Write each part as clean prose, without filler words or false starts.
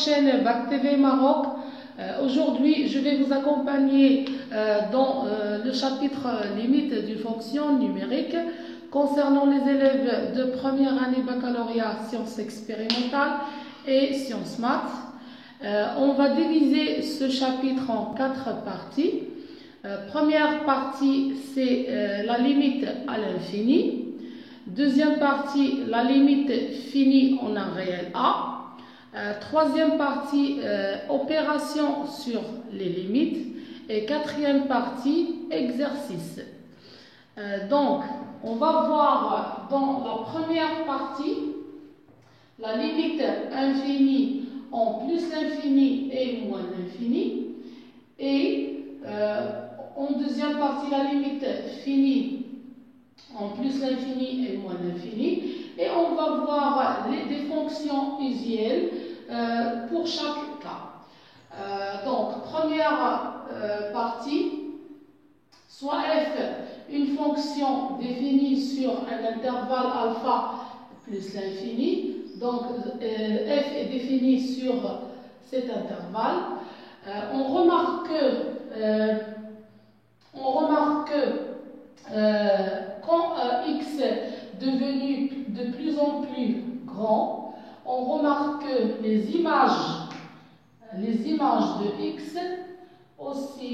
chaîne Bac TV Maroc. Aujourd'hui, je vais vous accompagner dans le chapitre limite d'une fonction numérique concernant les élèves de première année baccalauréat sciences expérimentales et sciences maths. On va diviser ce chapitre en 4 parties. Première partie, c'est la limite à l'infini. Deuxième partie, la limite finie en un réel A. Troisième partie, opération sur les limites. Et quatrième partie, exercice. Donc, on va voir dans la première partie la limite infinie en plus l'infini et moins l'infini. Et en deuxième partie, la limite finie en plus l'infini et moins l'infini. Et on va voir des fonctions usuelles pour chaque cas. Donc, première partie, soit f, une fonction définie sur un intervalle alpha plus l'infini. Donc, f est définie sur cet intervalle. On remarque que quand x est devenu de plus en plus grand, on remarque que les images de x aussi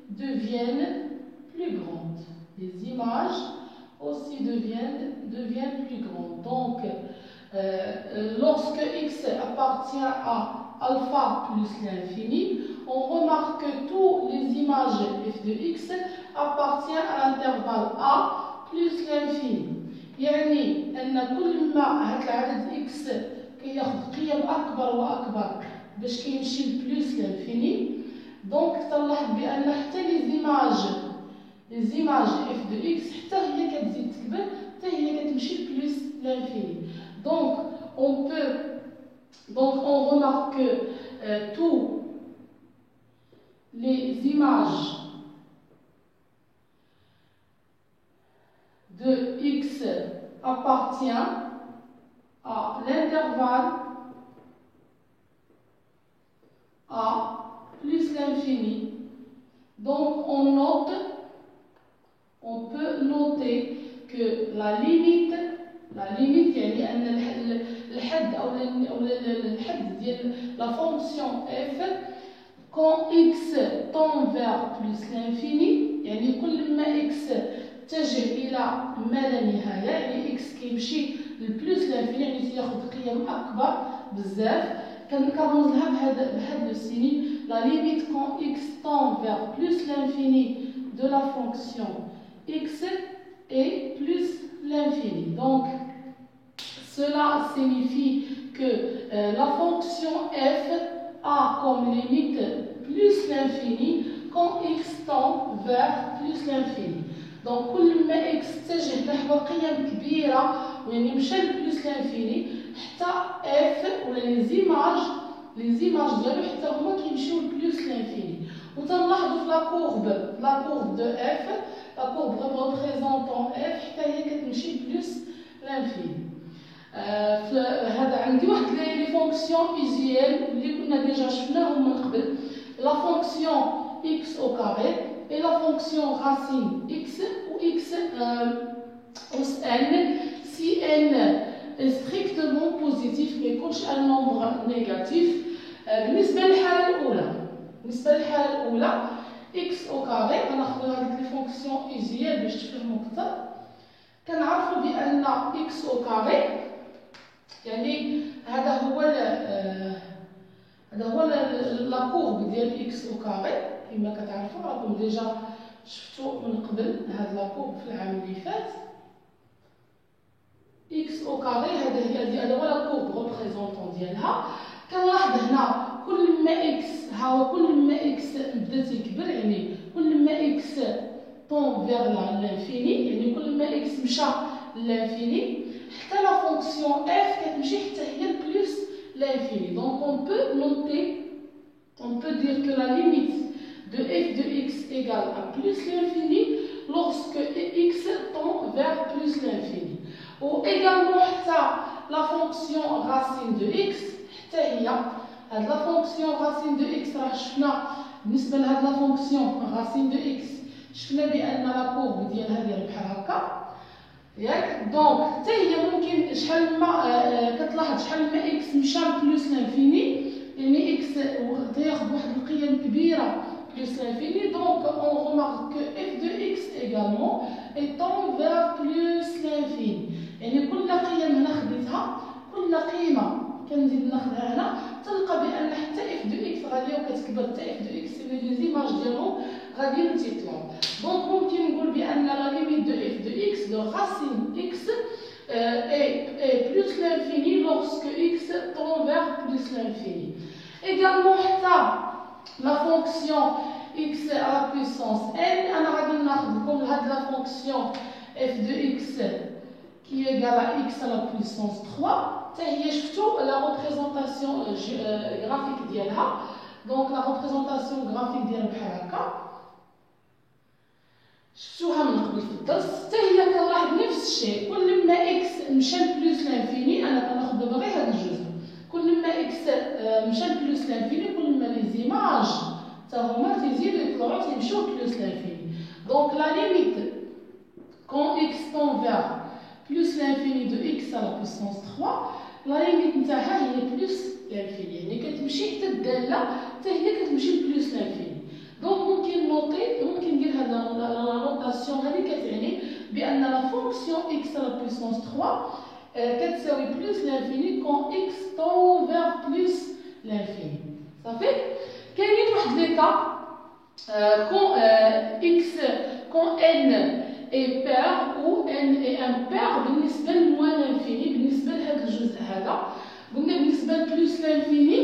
deviennent plus grandes. Les images aussi deviennent plus grandes. Donc, lorsque x appartient à alpha plus l'infini, on remarque que toutes les images f de x appartiennent à l'intervalle a plus l'infini. يعني أن كل ما هذا العدد x كياخذ قيم أكبر وأكبر باش كيمشي لبلوس لانفيني. دونك تلاحظ بأن حتى لي زيماج f de x حتى هي كتزيد تكبر حتى هي كتمشي لبلوس لانفيني. Donc on remarque que tous les images de x appartient à l'intervalle a plus l'infini. Donc on peut noter que la limite يعني أن الحد أو الحد ديال la fonction f quand x tend vers plus l'infini يعني كل ما x اتجه إلى ما لا نهاية يعني x كيمشي لبلوس لانفيني يعني تياخذ قيم أكبر بزاف كنرمز لها بهذا لو سيني la limite quand x tend vers plus l'infini de la fonction x et plus l'infini. Donc, cela signifie que la fonction f a comme limite plus l'infini quand x tend vers plus l'infini. Donc, كل ما x تجه نحو قيم كبيرة يعني مشى لبلوس لانفيني حتى f ولا لي زيماج ديالو حتى هما كيمشيو لبلوس لانفيني. وتنلاحظوا في لا كورب دو f la courbe représentant f حتى هي كتمشي بلوس لانفيني. هذا عندي واحد لي فونكسيون ايزيال اللي كنا ديجا شفناهم من قبل. لا فونكسيون x au carré et la fonction racine x ou x os n si n est strictement positif ما يكونش un nombre négatif. بالنسبة للحالة الأولى x au carré غناخذوا هذيك لي فونكسيون ايزيال باش تفهموا اكثر. كنعرفوا بان x au carré يعني هذا هو لا كورب ديال x au carré كما كتعرفوا راكم ديجا شفتوا من قبل هاد لا كورب في العام اللي فات. x au carré هذا هو لا كورب ريبريزونطون ديالها. كنلاحظ هنا كل ما x بدا تيكبر يعني كل ما x tend vers l'infini يعني كل ما x مشى للانفيني حتى la fonction f كتمشي حتى هي plus l'infini. Donc on peut dire que la limite de f de x égale à plus l'infini lorsque x tend vers plus l'infini. Ou également حتى la fonction racine de x حتى هي هاد لا فونكسيون راسين دو اكس راه شفنا بالنسبه لهاد لا فونكسيون راسين دو اكس شفنا بان لا كورب ديالها دايره بحال هكا ياك. دونك حتى هي ممكن شحال ما كتلاحظ شحال ما اكس مشى بلوس لانفيني يعني اكس تياخذ واحد القيم كبيره plus l'infini, donc on remarque que f de x également étend vers plus l'infini. يعني كل قيم هنا خديتها كل قيمة كنزيد ناخدها هنا تلقى بأن حتى f de x غادية وكتكبر حتى f de x سي لي زيماج ديالهم غاديين تيطلعوا. دونك ممكن نقول بأن لا ليميت de f de x de racine x est plus l'infini lorsque x tend vers plus l'infini. Également حتى la fonction x à la puissance n, أنا غادي ناخذ لكم هاد la fonction f de x qui est égale à x à la puissance 3 حتى هي شفتوا la représentation graphique ديالها. donc la représentation graphique ديالها بحال هكا شفتوها من قبل في الدرس. حتى هي كنلاحظ نفس الشيء كل ما x مشى لبلوس لانفيني أنا كناخذ دابا غير هاد الجزء كل ما x مشى لبلوس لانفيني كل ما لي زيماج حتى هما تيزيدوا يطلعوا تيمشيو بلوس لانفيني. دونك لا ليميت quand x tend vers plus l'infini de x à la puissance 3 لا ليميت نتاعها هي بلوس لانفيني يعني كتمشي حتى الداله حتى هي كتمشي لبلوس لانفيني. دونك ممكن نوطي ممكن ندير هاد لا نوطاسيون هذه كتعني بان لا فونكسيون x à la puissance 3 كتساوي بلوس l'infini quand x tend vers plus l'infini. صافي كاينين واحد لي كا quand n est pair ou n est impair بالنسبه لموان l'infini بالنسبه لهذا الجزء هذا قلنا بالنسبه لبلوس l'infini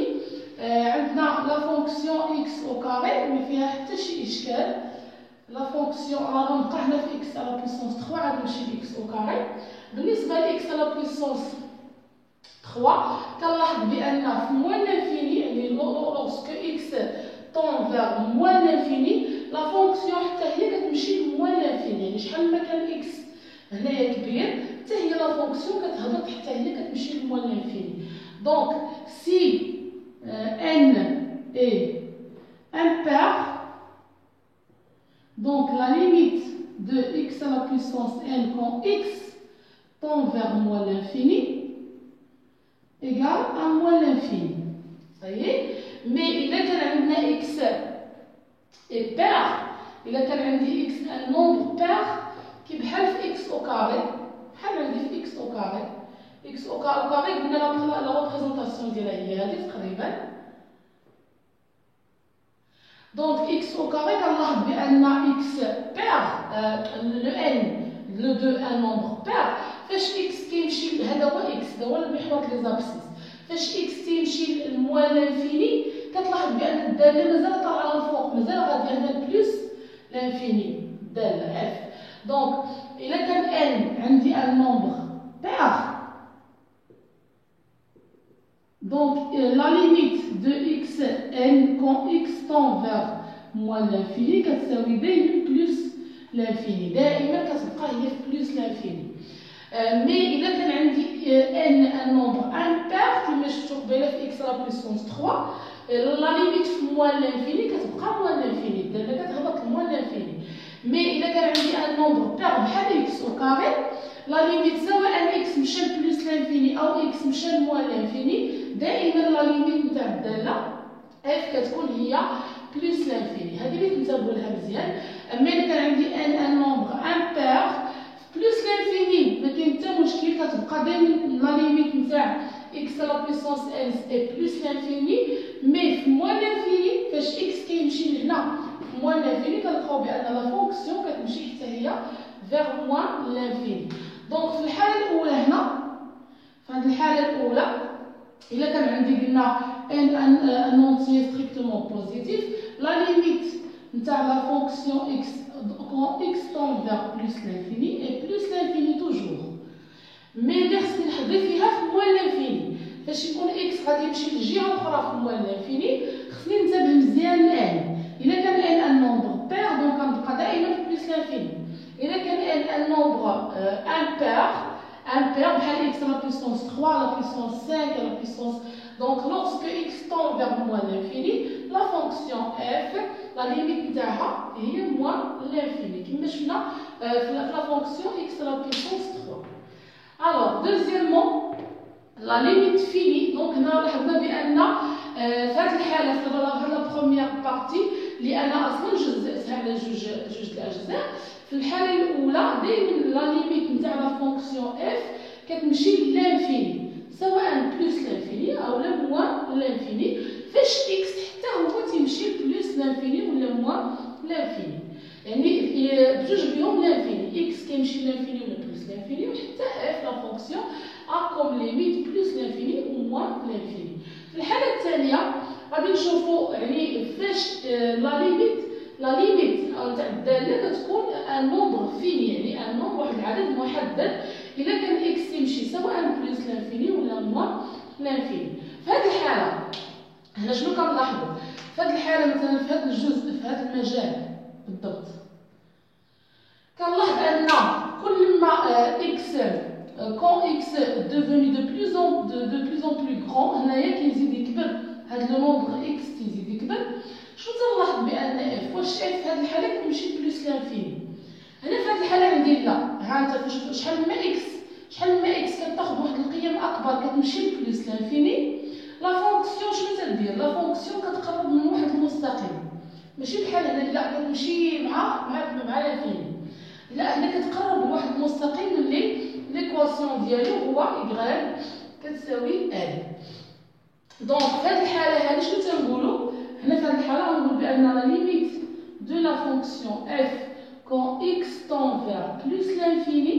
عندنا لا فونكسيون x au carré ما فيها حتى شي اشكال. لا فونكسيون راه نبقى هنا في x à la puissance 3 عاد نمشي ل x au carré. بالنسبه ل x à la puissance 3 كنلاحظ بان في موان l'infini يعني lorsque x tend vers moins l'infini لا فونكسيون حتى هي كتمشي لموان l'infini يعني شحال ما كان x هنايا كبير حتى هي لا فونكسيون كتهبط حتى هي كتمشي لموان l'infini. دونك si n est impair donc la limite de x à la puissance n quand x tend vers moins l'infini égale à moins l'infini. Ça y est. Mais إذا كان عندنا x est pair إذا كان عندي x un nombre pair كي بحال في x au carré بحال عندي في x au carré x au carré قلنا لا ريبريزونطاسيون ديالها هي هذه تقريبا. دونك x au carré كنلاحظ بأن x pair le n le 2 un nombre pair فاش x كيمشي هذا هو x هذا هو المحور لي زابسيس فاش x تيمشي لموان لانفيني كتلاحظ بان الداله مازال طالعه للفوق مازال غادي عندها بلوس لانفيني الداله f. دونك الا كان n عندي ان نومبر بير دونك لا ليميت دو x n quand x tend vers moins l'infini كتساوي دايما بلوس لانفيني دائما كتبقى هي في بلوس لانفيني. مي إذا كان عندي n un nombre impair كما شفتو قبيله في x à la puissance 3 لا ليميت في موان l'infini كتبقى موان l'infini الداله كتهبط لموان l'infini. مي إذا كان عندي un nombre pair بحال x au carré لا ليميت سواء x مشى لبلوس l'infini أو x مشى لموان l'infini دائما لا ليميت نتاع الداله f كتكون هي بلوس l'infini. هذه اللي تنتبهوا لها مزيان. أما إذا كان عندي n un nombre impair بلوس l'infini ما كاين حتى مشكل كتبقى دائما لا ليميت نتاع x à la puissance n est plus l'infini مي في موان l'infini فاش x كيمشي لهنا في موان l'infini كنلقاو بان لا فونكسيون كتمشي حتى هي vers moins l'infini. دونك في الحاله الاولى هنا في هذه الحاله الاولى الا كان عندي قلنا ان entier strictement positif لا ليميت نتاع لا فونكسيون x quand x tend vers plus l'infini et plus l'infini toujours. مي اللي خصني نحضر فيها في موان l'infini فاش يكون x غادي يمشي للجهه الاخرى في موان l'infini خصني ننتبه مزيان لان الا كان n un nombre pair دونك غنبقى دائما في plus l'infini. الا كان n un nombre impair بحال x à la puissance 3 à la puissance 5 à la puissance Donc, lorsque x tend vers moins l'infini, la fonction f, la limite نتاعها هي moins l'infini. كما شفنا في la fonction x à la puissance 3. Alors, deuxièmement, la limite finie. Donc, هنا لاحظنا بأن في هذه الحالة في la première partie اللي أنا أصلا جزأتها على جوج الأجزاء. في الحالة الأولى دائما لا ليميت نتاع لا فونكسيون f كتمشي للانفيني، سواء بلوس لانفيني أو لا موان لانفيني. فاش x حتى هو تيمشي بلوس لانفيني ولا موان لانفيني، يعني بجوج بيهم لانفيني، x كيمشي لانفيني ولا بلوس لانفيني، وحتى f لا فونكسيون a comme limite بلوس لانفيني و موان لانفيني. في الحالة الثانية غادي نشوفوا يعني فاش لا ليميت تاع الدالة كتكون ان نومبر فيني، يعني ان نومبر واحد العدد محدد. إلا كان اكس يمشي سواء بلوس لانفيني ولا موان لانفيني. في هذه الحالة هنا شنو كنلاحظوا؟ في هذه الحالة مثلا في هذا الجزء في هذا المجال بالضبط كنلاحظ أن كل ما اكس quand x est devenu de plus en plus grand هنايا كيزيد يكبر هذا لو نومبر x تيزيد يكبر. شنو تنلاحظ بان اف واش اف في هذه الحاله كتمشي بلوس لانفيني. هنا في هذه الحاله عندي لا، ها انت شحال ما اكس كتاخذ واحد القيم اكبر كتمشي بلوس لانفيني. لا فونكسيون شنو تدير؟ لا فونكسيون كتقرب من واحد المستقيم، ماشي بحال هنا لا كتمشي مع لانفيني، لا هنا كتقرب لواحد المستقيم اللي ليكواسيون ديالو هو y كتساوي ال. دونك في هذه الحاله هذه شنو تنقولوا؟ هنا في هذه الحاله غنقول بان لا ليميت دو لا فونكسيون f quand x tend vers plus l'infini،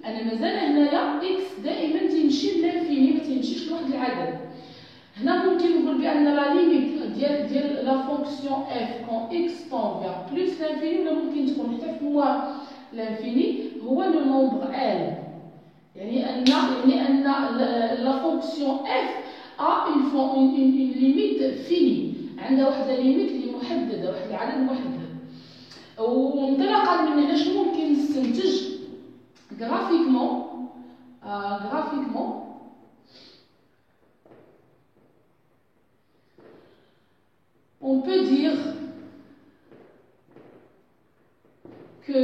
انا مازال هنايا x دائما تيمشي للانفيني ما تيمشيش لواحد العدد. هنا ممكن نقول بان لا ليميت ديال لا فونكسيون f quand x tend vers plus l'infini، ولا ممكن تكون حتى في موان l'infini هو لو نومبر l، يعني ان لا فونكسيون f a une limite finie، عندها واحد ليميت اللي محدده، واحد العدد محدد. وانطلاقا من هنا شنو ممكن نستنتج graphiquement on peut dire que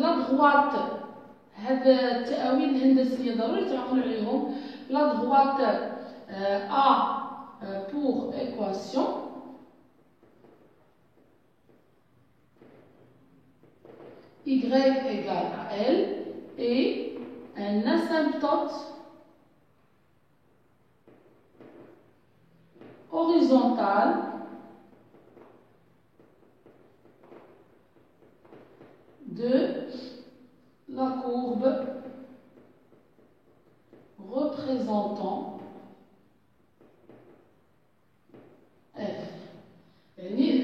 la droite، هذا التأويل الهندسية ضروري تعقلوا عليهم. la droite a pour équation y égale à L et un asymptote horizontal de la courbe représentant f، يعني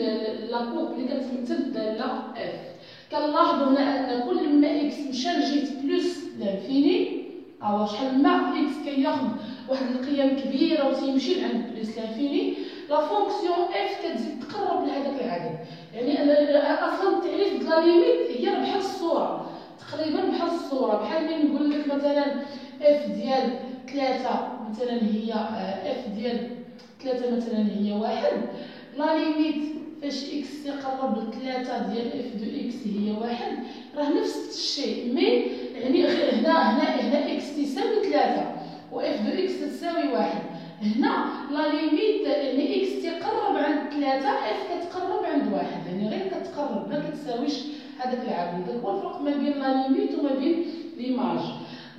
لا كورب اللي كتمثل الدالة f. كنلاحظوا هنا ان كل ما اكس مشى لجهه بلوس لانفيني، او شحال ما اكس كياخذ واحد القيم كبيره وتيمشي لعند بلوس لانفيني، لا فونكسيون اف كتزيد تقرب لهذاك العدد. يعني اصلا التعريف ديال لا ليميت هي بحال الصوره، تقريبا بحال الصوره، بحال ملي نقول لك مثلا اف ديال 3 مثلا هي اف ديال 3 مثلا هي 1. لا ليميت فاش اكس يقرب ل 3 ديال اف دو اكس هي 1 راه نفس الشيء، مي يعني هنا اكس تساوي 3 واف دو اكس تساوي 1. هنا لا ليميت يعني اكس تقرب عند 3 اف كتقرب عند 1، يعني غير كتقرب ما كتساويش هذاك العدد. هذا هو الفرق ما بين لا ليميت وما بين ليماج.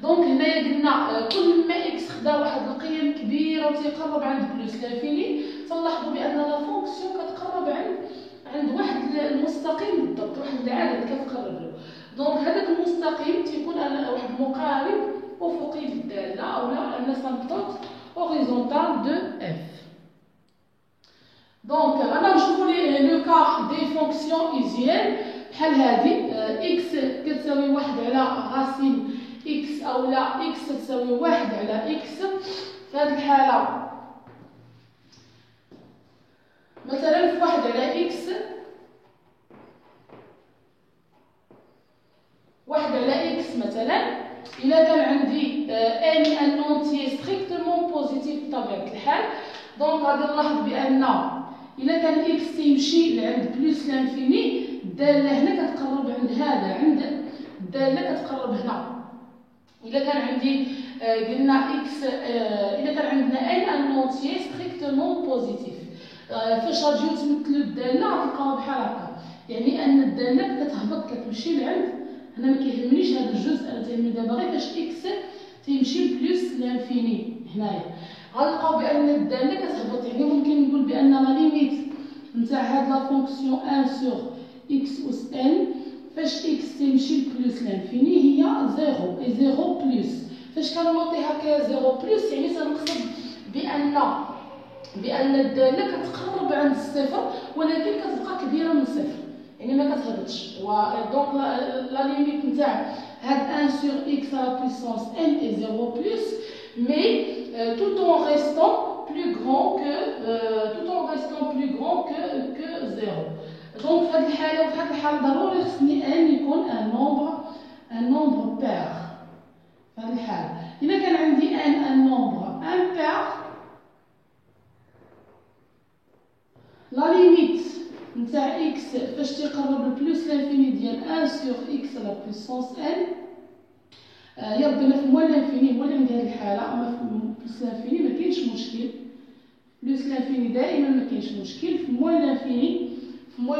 دونك هنايا قلنا كل ما اكس خدا واحد القيم كبيره وتيقرب عند بلوس لانفيني، تنلاحظوا بان لا فونكسيون كتقرب عند واحد المستقيم بالضبط، واحد العدد كتقرب له. دونك هذاك المستقيم تيكون واحد مقارب افقي للداله او لا ان اسيمبتوت هوريزونتال دو اف. دونك غادا نشوفوا لو كا دي فونكسيون ايزيال بحال هذه اكس كتساوي 1 على راسين اكس او لا اكس تساوي 1 على اكس. في هذه الحاله مثلا في 1 على اكس 1 على اكس مثلا الا كان عندي ان انونتيي ستريكت الحال. دونك غادي نلاحظ بان الا كان اكس تيمشي لعند بلس لانفيني، الداله هنا كتقرب عند هذا، عند الداله كتقرب هنا. الا كان عندي قلنا اكس، الا كان عندنا ان نونتيي ستريكتومون بوزيتيف، فاش غاديو تمثلوا الداله غتلقاوها بحال هكا، يعني ان الداله كتهبط كتمشي لعند هنا. ما كيهمنيش هذا الجزء، انا تيهمني دابا غير فاش اكس تيمشي بلس لانفيني. هنايا غنلقاو بان الداله كتهبط، يعني ممكن نقول بان لا ليميت نتاع هاد لا فونكسيون 1 سور اكس اس ان فاش اكس تيمشي بلس لانفيني هي 0 اي 0 بلس. فاش كنوطيها ك 0 بلس يعني تنقصد بان الداله كتقرب عند الصفر ولكن كتبقى كبيره من صفر، يعني ما كتهبطش. دونك لا ليميت نتاع هاد 1 سور اكس على بويسونس n اي 0 بلس، مي tout en restant plus grand que 0. دونك في هذه الحاله وفي هذه الحاله ضروري خصني ان يكون ان نومبر بير. في هذه الحاله الا كان عندي ان نومبر امبير، لا ليميت نتاع اكس فاش تيقرب لبلس لانفيني ديال 1 سور اكس على بويسونس ان، يا ربي انا في موان لانفيني هو اللي عندي هذه الحاله، اما في بلس لانفيني ما كاينش مشكل. بلس لانفيني دائما ما كاينش مشكل، في موان لانفيني هو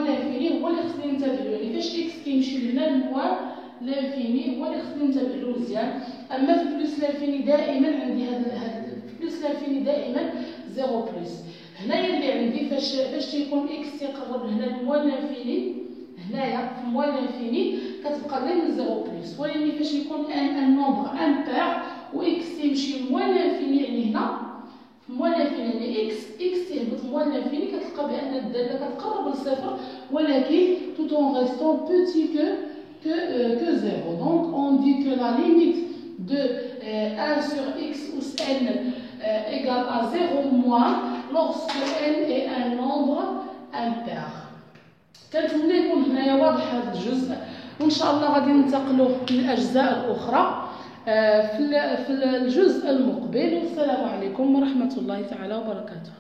اللي خصني ننتبه له، يعني فاش اكس كيمشي لهنا لموان لانفيني هو اللي خصني ننتبه له مزيان. اما في بلس لانفيني دائما عندي هذا في بلس لانفيني دائما 0 بلس. هنايا اللي عندي فاش تيكون اكس تيقرب لهنا لموان لانفيني، هنايا في موان لانفيني كتبقى غير من 0 بلس، ولكن فاش يكون ان نومبر امبير و اكس تيمشي لموان لانفيني، يعني هنا في موان لانفيني يعني اكس تهبط موان لانفيني، كتلقى بان الداله كتقرب للصفر ولكن tout en restant petit que 0. Donc on dit que la limite de 1 sur x ou n égale à 0 moins lorsque n est un nombre impair. كنتمنى يكون هنايا واضح هذا الجزء، وان شاء الله غادي ننتقلوا للاجزاء الاخرى في الجزء المقبل. والسلام عليكم ورحمه الله تعالى وبركاته.